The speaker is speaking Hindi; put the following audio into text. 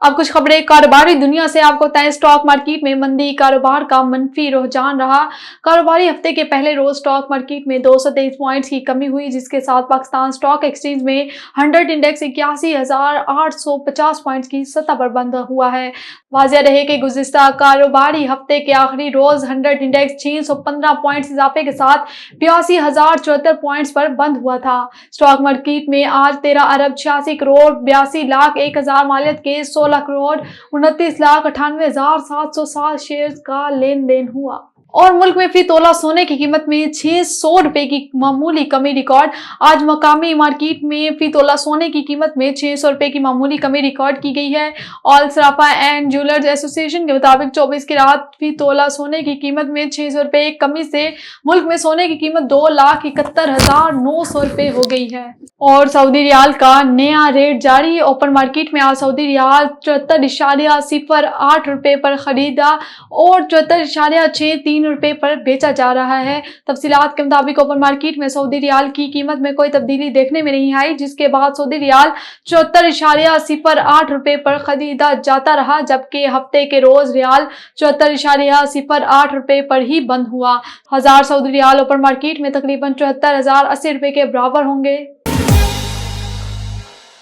अब कुछ खबरें कारोबारी दुनिया से आपको बताएं। स्टॉक मार्केट में मंदी, कारोबार का मंफी रुझान रहा। कारोबारी हफ्ते के पहले रोज स्टॉक मार्केट में 223 पॉइंट्स की कमी हुई, जिसके साथ पाकिस्तान स्टॉक एक्सचेंज में 100 इंडेक्स 81,850 पॉइंट्स की सतह पर बंद हुआ है। वाज़ेह रहे कि गुज़िश्ता कारोबारी हफ्ते के आखिरी रोज 100 इंडेक्स 615 पॉइंट्स इजाफे के साथ 82,074 पॉइंट्स पर बंद हुआ था। स्टॉक मार्केट में आज 13 अरब 86 करोड़ 82 लाख 1 हजार मालियत के 16 करोड़ 29 लाख 98 हजार 707 शेयर का लेन देन हुआ। और मुल्क में फी तोला सोने की कीमत में 600 रुपए की मामूली कमी रिकॉर्ड। आज मकामी मार्केट में फी तोला सोने की कीमत में 600 रुपए की मामूली कमी रिकॉर्ड की गई है। All Sarafa and jewellers association के मुताबिक 24 की रात फी तोला सोने की कीमत में 600 रुपए कमी से मुल्क में सोने की कीमत 2,71,900 रुपए हो गई है। और सऊदी रियाल का नया रेट जारी। ओपन मार्केट में आज सऊदी रियाल 74.08 रुपए पर खरीदा और 74.63 रुपए पर बेचा जा रहा है। तफसीलात के मुताबिक ओपन मार्केट में सऊदी रियाल की कीमत में कोई तब्दीली देखने में नहीं आई, जिसके बाद सऊदी रियाल 74.08 रुपए पर खरीदा जाता रहा, जबकि हफ्ते के रोज रियाल 74.08 रुपए पर ही बंद हुआ। 1000 सऊदी रियाल ओपन मार्केट में तकरीबन 74,080 रुपए के बराबर होंगे।